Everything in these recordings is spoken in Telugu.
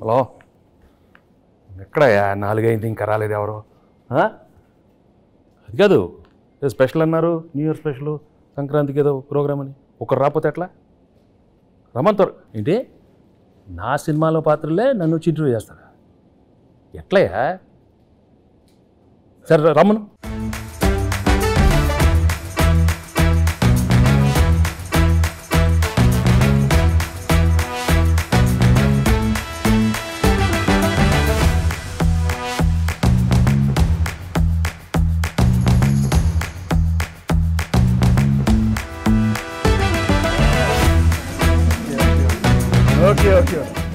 హలో, ఎక్కడయ్యా 4 అయింది ఇంకా రాలేదు ఎవరు? అది కాదు, స్పెషల్ అన్నారు, న్యూ ఇయర్ స్పెషల్, సంక్రాంతికి ఏదో ప్రోగ్రామ్ అని. ఒకరు రాకపోతే ఎట్లా? రమ్మంటారు ఏంటి? నా సినిమాలో పాత్రలే నన్ను వచ్చి ఇంటర్వ్యూ చేస్తారా? ఎట్లయ్యా? సరే రమ్మను.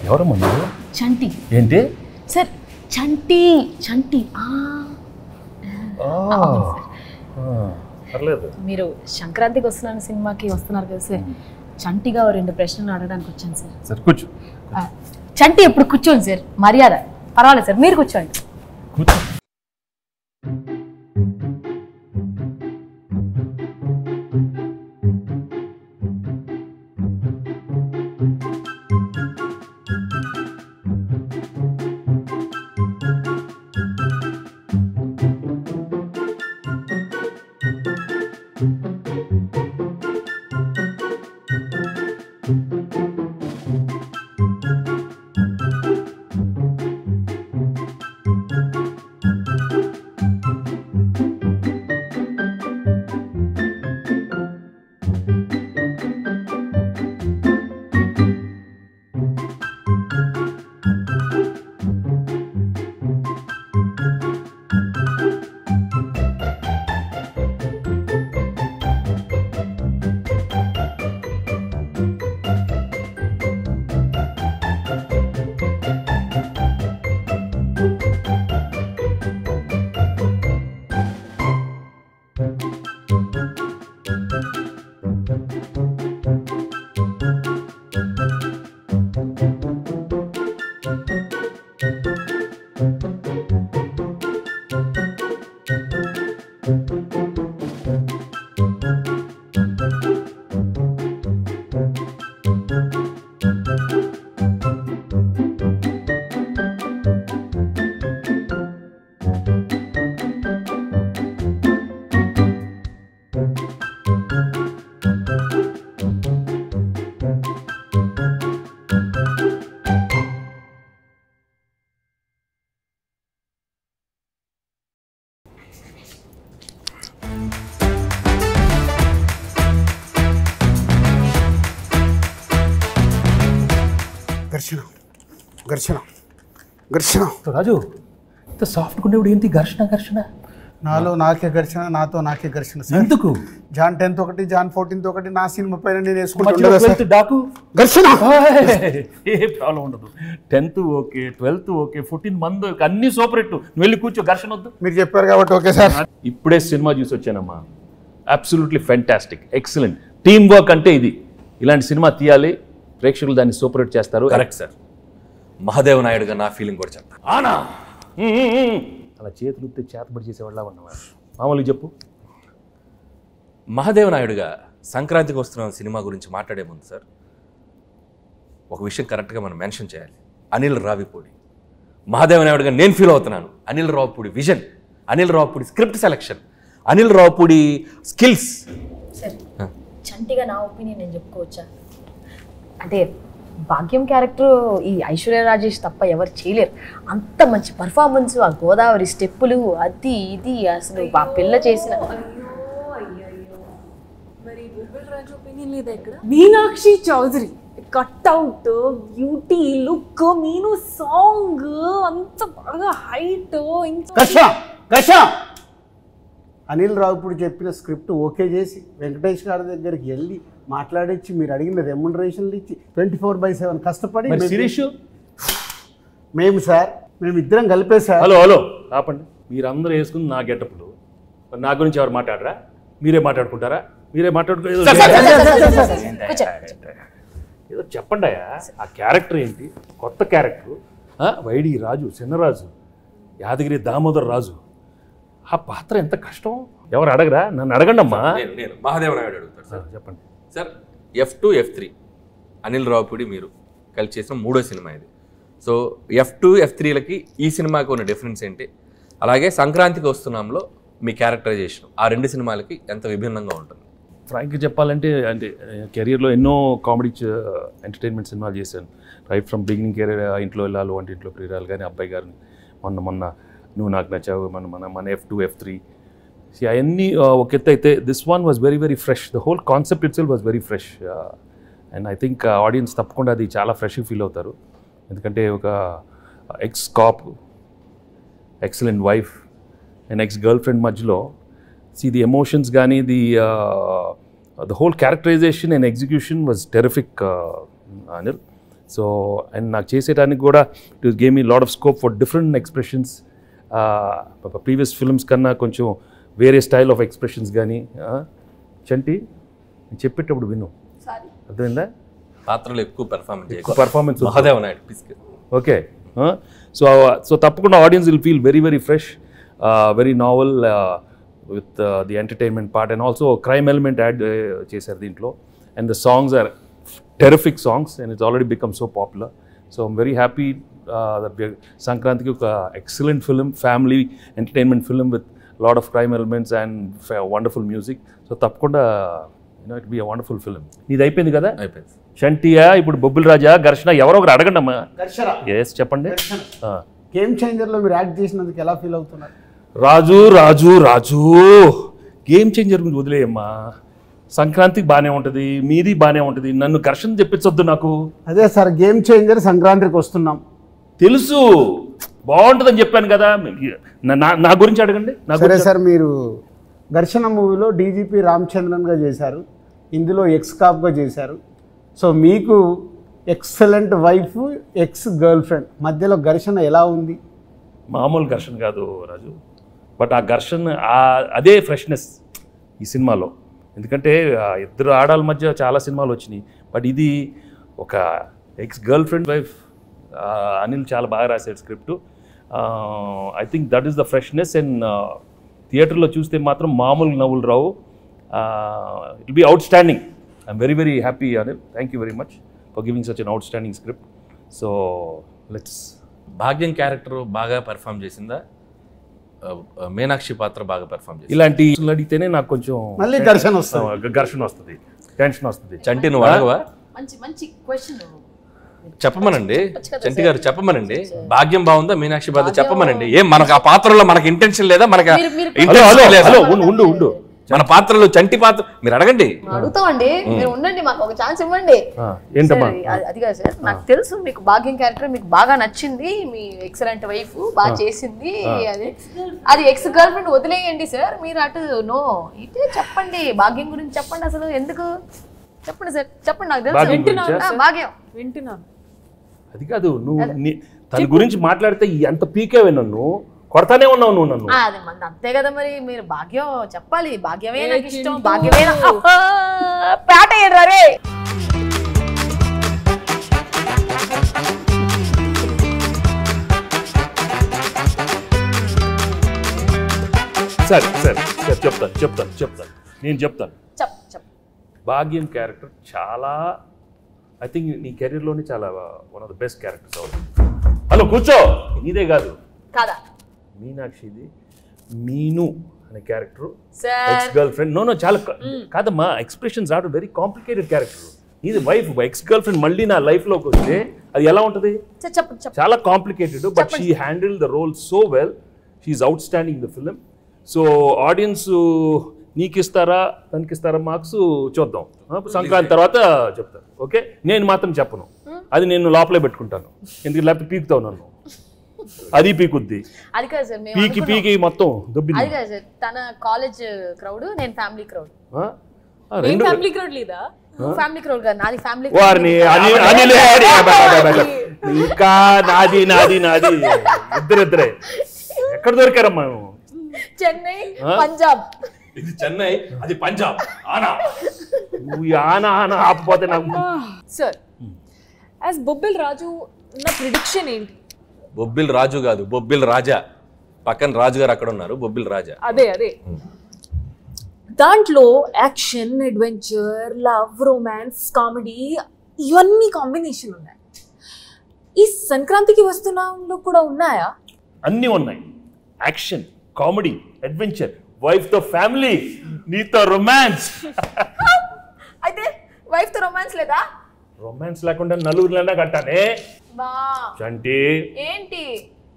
ఎవరమ్మా మీరు? చంటి. ఏంటి సార్? చంటి. చంటి. పర్లేదు. మీరు సంక్రాంతికి వస్తున్నాను సినిమాకి వస్తున్నారు కదా సార్, చంటిగా 2 ప్రశ్నలు అడగడానికి వచ్చాను సార్. సార్ కూర్చో. చంటి ఎప్పుడు కూర్చోండి సార్, మర్యాద. పర్వాలేదు సార్, మీరు కూర్చోండి. కూర్చో. ఘర్షణ రాజు, ఇంత సాఫ్ట్గా ఉండేవాడు ఏంటి ఘర్షణ? నాలో నాకే ఘర్షణ, నాతో నాకే ఘర్షణ. ఎందుకు? జాన్ 10th ఒకటి, జాన్ 14th ఒకటి, నా సినిమా పైన నేను వేసుకుంటా ఘర్షణ. ఏ ప్రాబ్లం ఉండదు. 10th ఓకే, 12th ఓకే, 14 మంది అన్ని సూపర్ హిట్. నువ్వు వెళ్ళి కూర్చో, ఘర్షణ వద్దు. మీరు చెప్పారు కాబట్టి ఓకే సార్. ఇప్పుడే సినిమా చూసి వచ్చానమ్మా. Absolutely fantastic, excellent. Team work అంటే ఇది. ఇలాంటి సినిమా తీయాలి, ప్రేక్షకులు దాన్ని సూపర్ హిట్ చేస్తారు. Correct sir. మహాదేవ నాయుడుగా నా ఫీలింగ్ కూడా చెప్తా. అలా చేతులు చేతబడి చేసేవాళ్ళ ఉన్నవాడు. మామూలుగా చెప్పు. మహాదేవ నాయుడుగా సంక్రాంతికి వస్తున్న సినిమా గురించి మాట్లాడే ముందు సార్, ఒక విషయం కరెక్ట్గా మనం మెన్షన్ చేయాలి. అనిల్ రావిపూడి. మహాదేవ నాయుడుగా నేను ఫీల్ అవుతున్నాను. Anil Ravipudi vision, Anil Ravipudi script selection, Anil Ravipudi skills. Sir, చంటిగా నా ఒపీనియన్ నేను చెప్పుకోవచ్చా? అంటే భాగ్యం క్యారెక్టర్ ఈ ఐశ్వర్య రాజేష్ తప్ప ఎవరు చేయలేరు. అంత మంచి పర్ఫార్మెన్స్, ఆ గోదావరి స్టెప్పులు, అది ఇది అసలు ఆ పిల్ల చేసిన. Meenakshi Chaudhary cutout, beauty, look, Meenu song అంత బాగా హైట్. అనిల్ రావిపూడి చెప్పిన స్క్రిప్ట్ ఓకే చేసి వెంకటేష్ గారి దగ్గరికి వెళ్ళి మాట్లాడించి మీరు అడిగిన రెమ్యునరేషన్లు ఇచ్చి 24/7 కష్టపడి మేము సార్, మేము ఇద్దరం కలిపే సార్. హలో ఆపండి. మీరందరూ వేసుకుని నా గెటప్లు, నా గురించి ఎవరు మాట్లాడరా? మీరే మాట్లాడుకుంటారా? మీరే మాట్లాడుకో. ఏదో చెప్పండి. ఆ క్యారెక్టర్ ఏంటి? కొత్త క్యారెక్టర్. వైడి రాజు, చిన్నరాజు, యాదగిరి దామోదర్ రాజు. ఆ పాత్ర ఎంత కష్టం. ఎవరు అడగరా? నన్ను అడగండి అమ్మా. నేను మహాదేవ నాయుడు అడుగుతాను సార్. చెప్పండి sir. F2, F3 Anil Ravipudi మీరు కలిసి చేసిన 3వ సినిమా ఇది. సో F2 F3లకి ఈ సినిమాకి ఉన్న డిఫరెన్స్ ఏంటి, అలాగే సంక్రాంతికి వస్తున్నాంలో మీ క్యారెక్టరైజేషన్ ఆ 2 సినిమాలకి ఎంత విభిన్నంగా ఉంటుంది? ఫ్రాంక్గా చెప్పాలంటే అంటే కెరియర్లో ఎన్నో కామెడీ ఎంటర్టైన్మెంట్ సినిమాలు చేశాను. రైట్ ఫ్రమ్ బిగినింగ్ కెరీర్, ఇంట్లో వెళ్ళాలి, వంటింట్లో ప్రియురాలు కానీ, అబ్బాయి గారిని, మొన్న నువ్వు నాకు నచ్చావు, మన F2 F3 అవన్నీ ఒక ఎత్తు అయితే this one was very very fresh. The whole concept it self was very fresh and I think audience తప్పకుండా అది చాలా ఫ్రెష్గా ఫీల్ అవుతారు. ఎందుకంటే ఒక X cap, excellent wife and ex girl friend మధ్యలో ది ఎమోషన్స్ కానీ the whole characterization and execution was terrific, Anil. So and నాకు చేసేటానికి కూడా it gave me a lot of scope for different expressions. Previous films కన్నా కొంచెం వేరే స్టైల్ ఆఫ్ ఎక్స్ప్రెషన్స్ కానీ. చంటి నేను చెప్పేటప్పుడు విను, అర్థమైందా? పాత్రలు ఎక్కువ performance Mahadeva Naidu. Okay, so తప్పకుండా audience will feel very very fresh, very novel with the entertainment part and also a crime element add చేశారు దీంట్లో. And the songs are terrific songs and it's already become so popular. So I'm very happy that we are సంక్రాంతికి ఒక excellent film, family entertainment film with a lot of crime elements and wonderful music. So తప్పకుండా it will be a wonderful film. ఇది అయిపోయింది కదా? అయిపోయింది. చంటియా, ఇప్పుడు బొబ్బిల్ రాజా, ఘర్షణ, ఎవరో ఒకరు అడగండి అమ్మా. ఎస్ చెప్పండి. గేమ్ చేంజర్లో మీరు యాక్ట్ చేసినందుకు ఎలా ఫీల్ అవుతున్నారు? రాజు గేమ్ చేంజర్ గురించి వదిలేయమ్మా. సంక్రాంతికి బాగానే ఉంటుంది, మీది బాగానే ఉంటుంది, నన్ను ఘర్షణ చెప్పించొద్దు నాకు. అదే సార్, గేమ్ చేంజర్ సంక్రాంతికి వస్తున్నాం తెలుసు, బాగుంటుందని చెప్పాను కదా. నా గురించి అడగండి. సరే సార్, మీరు ఘర్షణ మూవీలో డీజీపీ రామచంద్రన్గా చేశారు, ఇందులో ఎక్స్ కాప్గా చేశారు. సో మీకు excellent wife, ex girl friend మధ్యలో ఘర్షణ ఎలా ఉంది? మామూలు ఘర్షణ కాదు రాజు, బట్ ఆ ఘర్షణ అదే ఫ్రెష్నెస్ ఈ సినిమాలో. ఎందుకంటే ఇద్దరు ఆడాల మధ్య చాలా సినిమాలు వచ్చినాయి, బట్ ఇది ఒక ex girlfriend wife. Anil చాలా బాగా రాశాడు script. I think that is the freshness. And థియేటర్లో చూస్తే మాత్రం మామూలు నవ్వులు రావు. It will be outstanding. I'm very very happy Anil. Thank you very much for giving such an outstanding script. So let's. భాగ్యం క్యారెక్టర్ బాగా పెర్ఫామ్ చేసిందా, మీనాక్షి పాత్ర బాగా పెర్ఫామ్ చేసింది? ఇలాంటి అడిగితేనే నాకు కొంచెం మళ్ళీ ఘర్షణ వస్తుంది, టెన్షన్ వస్తుంది. చంటి నువ్వు అడగవా? మంచి క్వశ్చన్ చెప్పమనండి, చంటి గారు చెప్పమనండి. భాగ్యం బాగుందా, మీనాక్షి పాత్ర చెప్పమనండి. ఏం మనకు ఆ పాత్రలో మనకి ఇంటెన్షన్ లేదా? మనకు ఉండు మన పాత్రలో చంటి పాత్ర మీరు అడగండి. అడుగుతామండి, మీరు ఉండండి, మాకు ఒక ఛాన్స్ ఇవ్వండి. ఏంటమ్మా? అది కాదు సార్, నాకు తెలుసు మీకు భాగ్యం క్యారెక్టర్ మీకు బాగా నచ్చింది, మీ ఎక్సలెంట్ వైఫ్ బాగా చేసింది, అది ఎక్స్ గర్ల్ ఫ్రెండ్ వదిలేయండి సార్. మీరు అటు నో ఇటే చెప్పండి, భాగ్యం గురించి చెప్పండి. అసలు ఎందుకు చెప్పండి సార్, చెప్పండి. నాకు తెలుసు భాగ్యం వింటున్నాను. అది కాదు, నువ్వు తన గురించి మాట్లాడితే ఎంత పీకేవే, నన్ను కొడతానే ఉన్నావు నువ్వు నన్ను. అది మంది అంతే కదా మరి. మీరు భాగ్యం చెప్పాలి, భాగ్యమే నాకు ఇష్టం, భాగ్యమే పేట రే. సరే చెప్తాను నేను చెప్తాను. భాగ్యం క్యారెక్టర్ చాలా, ఐ థింక్ నీ కెరీర్లోనే చాలా one of the best characters అవుతుంది. హలో కూర్చో, నీదే కాదు కాదా, మీనాక్షిది. మీను అనే character ex girlfriend. No చాలా కాదమ్మా, expressions are very complicated character. ఇది వైఫ్, ఎక్స్ గర్ల్ ఫ్రెండ్ మళ్ళీ నా లైఫ్లోకి వస్తే అది ఎలా ఉంటుంది? చాలా complicated, but she handle the role so well. She's outstanding the film. So audience నీకు ఇస్తారా తనకిస్తారా మార్క్స్ చూద్దాం, సంక్రాంతి తర్వాత చెప్తాను. ఓకే, నేను మాత్రం చెప్పను, అది నేను లోపలే పెట్టుకుంటాను. ఎందుకు లేకపోతే పీకుతావు నన్ను, అది పీకుద్ది. అది కాదు సార్, పీకి మొత్తం దుబ్బింది. అది కాదు సార్, తన కాలేజ్ క్రౌడ్, నేను ఫ్యామిలీ క్రౌడ్. ఫ్యామిలీ క్రౌడ్ లేదా? ఫ్యామిలీ క్రౌడ్ కాదు, నాది ఫ్యామిలీ. వారిని ఇంకా నాది ఇద్దరే ఎక్కడ దొరికారమ్మా? చెన్నై, పంజాబ్. ఇది చెన్నై, అది పంజాబ్. ఆనా ఆపోతే నాకు. సార్ యాజ్ బొబ్బిల్ రాజు నా ప్రిడిక్షన్ ఏంటి? బొబ్బిల్ రాజు కాదు, బొబ్బిల్ రాజా. పక్కన రాజు గారు అక్కడ ఉన్నారు, బొబ్బిల్ రాజా. అదే దాంట్లో action, adventure, love, romance, comedy ఇవన్నీ కాంబినేషన్ ఉన్నాయి. ఈ సంక్రాంతికి వస్తున్నాంలో కూడా ఉన్నాయా? అన్నీ ఉన్నాయి. యాక్షన్, కామెడీ, అడ్వెంచర్, వైఫ్ తో ఫ్యామిలీ, నీతో రొమాన్స్. అయితే వైఫ్ తో రొమాన్స్ లేదా? రొమాన్స్ లేకుండా నలుగురిలోనే కట్టానే. బా చంటి ఏంటి?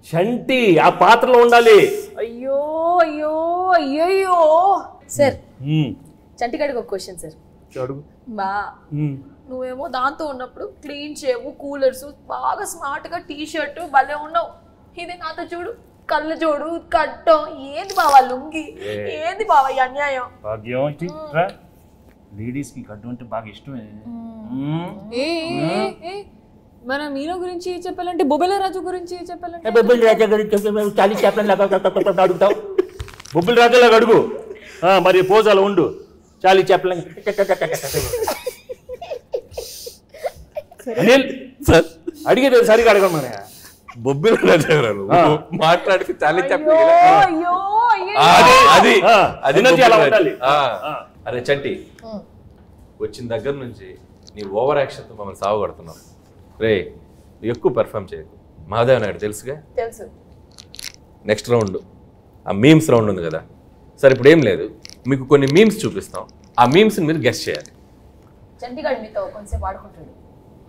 చంటి ఆ పాత్రలో ఉండాలి. అయ్యో అయ్యో అయ్యో సార్, చంటిగాడికి ఒక క్వశ్చన్ సార్. అడుగు. బా నువ్వేమో దాంతో ఉన్నప్పుడు క్లీన్ చేవు, కూలర్స్, బాగా స్మార్ట్ గా టీ షర్ట్ భలే ఉన్నావు. ఇది నాతో చూడు, కళ్ళు చూడు, కట్టం. ఏంది బావా లుంగి? ఏంది బావా ఈ అన్యాయం? భాగ్యం లేడీస్ కి కట్టు అంటే బాగా ఇష్టమే. మన మీనో గురించి చెప్పాలంటే బొబ్బిల రాజు గురించి చెప్పాలంటే బొబ్బిల్ రాజా గురించి చాలీ చెప్పండి అడుగుతావు. బొబ్బిల్ రాజాలాగా అడుగు. మరి పోజాలు ఉండు. చాలీ చెప్పలేం. అనిల్ సార్ అడిగేది సరిగా అడగమని. బొబ్బిల రాజా గారు మాట్లాడితే చాలా చెప్పలేదు. అయ్యో అది ఎనర్జీ అలా ఉండాలి. అరే చంటి, వచ్చిన దగ్గర నుంచి నీ ఓవర్ యాక్షన్తో మమ్మల్ని సాగుగడుతున్నావు. రే ఎక్కువ పెర్ఫామ్ చేయకు. మహాదేవ్ నాయుడు తెలుసుగా. తెలుసు. నెక్స్ట్ రౌండ్ ఆ మీమ్స్ రౌండ్ ఉంది కదా సార్. ఇప్పుడు ఏం లేదు, మీకు కొన్ని మీమ్స్ చూపిస్తాం. ఆ మీమ్స్ని మీరు గెస్ట్ చేయాలి. చంటిగాడు మీతో కొంచెంసేపు ఆడుకుంటాడు,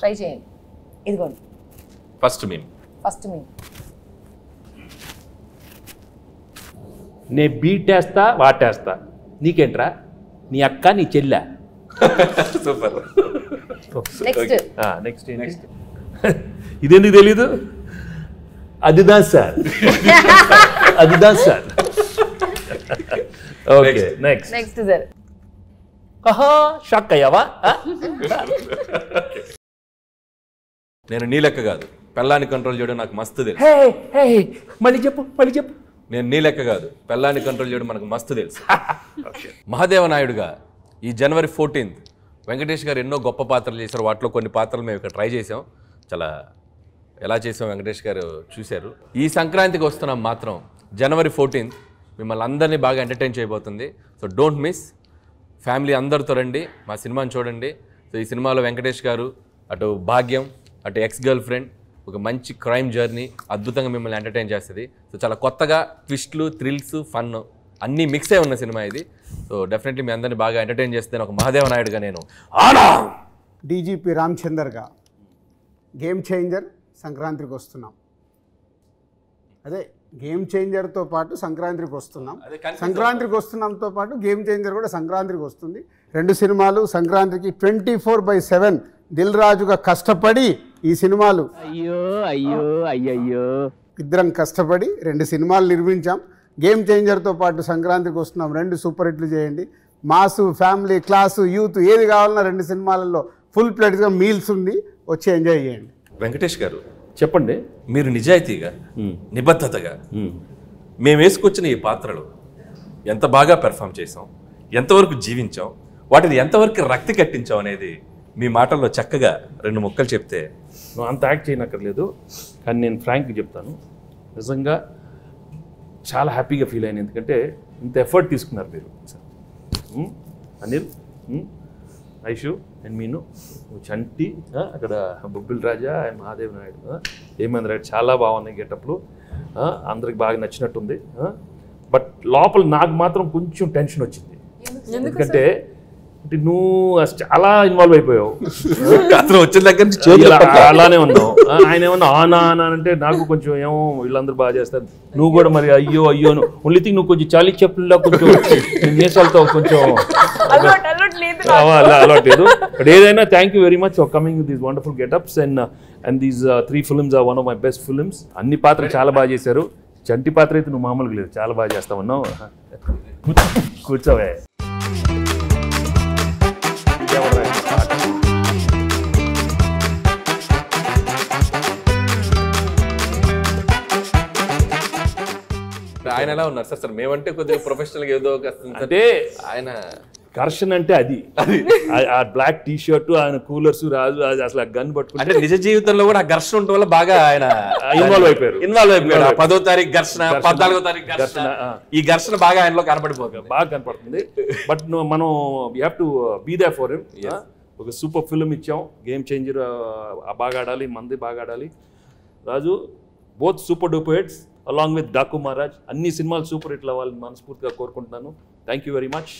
ట్రై చేయండి. ఇదిగోండి ఫస్ట్ మీమ్. ఫస్ట్ మీ నే బీటేస్తా వాటేస్తా, నీకేంట్రా? నీ అక్క నీ చెల్లె. సూపర్. నెక్స్ట్ నెక్స్ట్ ఇదెందుకు తెలీదు? అదిదా సార్, అదిదా sir. Okay next. Next sir. ఆహా షాక్ అయ్యావా? నేను నీ లెక్క కాదు, పెళ్ళాన్ని కంట్రోల్ చేయడం నాకు మస్తు తెలుసు. మళ్ళీ చెప్పు, మళ్ళీ చెప్పు. నేను నీ లెక్క కాదు, పెళ్ళాన్ని కంట్రోల్ చేయడం మనకు మస్తు తెలుసు. మహాదేవ నాయుడుగా ఈ జనవరి 14th వెంకటేష్ గారు ఎన్నో గొప్ప పాత్రలు చేశారు. వాటిలో కొన్ని పాత్రలు మేము ఇక్కడ ట్రై చేసాం. చాలా ఎలా చేసాం వెంకటేష్ గారు చూశారు. ఈ సంక్రాంతికి వస్తున్నాం మాత్రం జనవరి 14th మిమ్మల్ని అందరినీ బాగా ఎంటర్టైన్ చేయబోతుంది. So don't miss. ఫ్యామిలీ అందరితో రండి, మా సినిమాని చూడండి. సో ఈ సినిమాలో వెంకటేష్ గారు, అటు భాగ్యం, అటు ఎక్స్ గర్ల్ ఫ్రెండ్, ఒక మంచి క్రైమ్ జర్నీ అద్భుతంగా మిమ్మల్ని ఎంటర్టైన్ చేస్తుంది. సో చాలా కొత్తగా ట్విస్ట్లు, థ్రిల్స్, ఫన్ అన్నీ మిక్స్ అయి ఉన్న సినిమా ఇది. సో డెఫినెట్లీ మీ అందరినీ బాగా ఎంటర్టైన్ చేస్తే ఒక మహాదేవ నాయుడుగా నేను డీజీపీ రామచందర్గా గేమ్ చేంజర్ సంక్రాంతికి వస్తున్నాం. అదే గేమ్ చేంజర్తో పాటు సంక్రాంతికి వస్తున్నాం. సంక్రాంతికి వస్తున్నాంతో పాటు గేమ్ చేంజర్ కూడా సంక్రాంతికి వస్తుంది. రెండు సినిమాలు సంక్రాంతికి 24/7 దిల్ రాజుగా కష్టపడి ఈ సినిమాలు ఇద్దరం కష్టపడి 2 సినిమాలు నిర్మించాం. గేమ్ చేంజర్తో పాటు సంక్రాంతికి వస్తున్నాం. 2 సూపర్ హిట్లు చేయండి. మాసు, ఫ్యామిలీ, క్లాసు, యూత్ ఏది కావాలన్నా 2 సినిమాలలో ఫుల్ ప్లేట్గా మీల్స్ ఉంది, వచ్చి ఎంజాయ్ చేయండి. వెంకటేష్ గారు చెప్పండి. మీరు నిజాయితీగా, నిబద్ధతగా మేము వేసుకొచ్చిన ఈ పాత్రలు ఎంత బాగా పెర్ఫామ్ చేసాం, ఎంతవరకు జీవించాం, వాటిని ఎంతవరకు రక్తి కట్టించాం అనేది మీ మాటల్లో చక్కగా 2 ముక్కలు చెప్తే. నువ్వు అంత యాక్ట్ చేయనక్కర్లేదు, కానీ నేను ఫ్రాంక్గా చెప్తాను. నిజంగా చాలా హ్యాపీగా ఫీల్ అయ్యాను. ఎందుకంటే ఇంత ఎఫర్ట్ తీసుకున్నారు మీరు. అనిల్, ఐషు అండ్ మీను, చంటి, అక్కడ బొబ్బిల్ రాజా అండ్ మహాదేవ్ నాయుడు, హేమేంద్ర రెడ్డి చాలా బాగున్నాయి గెటప్లు. అందరికి బాగా నచ్చినట్టుంది. బట్ లోపల నాకు మాత్రం కొంచెం టెన్షన్ వచ్చింది. ఎందుకంటే నువ్వు చాలా ఇన్వాల్వ్ అయిపోయావు. వచ్చిన దగ్గర నుంచి అలానే ఉన్నావు. ఆయన ఏమన్నా ఆనా ఆనా అంటే నాకు కొంచెం ఏమో వీళ్ళందరూ బాగా చేస్తారు, నువ్వు కూడా మరి అయ్యో అయ్యో ఓన్లీ థింగ్ నువ్వు కొంచెం చాలీ చెప్పుల్లో కొంచెం నేసాలతో కొంచెం అలవాటు లేదు. బట్ ఏదైనా thank you very much for coming with these wonderful getups and these 3 films are one of my best films. అన్ని పాత్రలు చాలా బాగా చేశారు. చంటి పాత్ర అయితే నువ్వు మామూలుగా లేదు, చాలా బాగా చేస్తా ఉన్నావు. కూర్చోవే. ఆయన ఎలా ఉన్నారు సార్? మేమంటే కొద్దిగా ప్రొఫెషనల్గా ఏదో అంటే ఆయన ఘర్షణ అంటే అది ఆ బ్లాక్ టీ షర్ట్, ఆయన కూలర్స్, రాజు అసలు గన్ పట్టుకుంటే అంటే నిజ జీవితంలో కూడా ఆ ఘర్షణ ఉండటం వల్ల బాగా ఆయన ఇన్వాల్వ్ అయిపోయారు. 10వ తారీఖు ఘర్షణ, 14వ తారీఖు ఘర్షణ, ఈ ఘర్షణ బాగా ఆయనలో కనపడిపోతుంది, బాగా కనపడుతుంది. బట్ మనం we have to be there for him. ఒక సూపర్ ఫిల్మ్ ఇచ్చాం, గేమ్ చేంజర్ బాగా ఆడాలి, మంది బాగా ఆడాలి. Raju both super duper hits along with Daaku Maharaj. అన్ని సినిమాలు సూపర్ హిట్లు అవ్వాలని మనస్ఫూర్తిగా కోరుకుంటున్నాను. Thank you very much.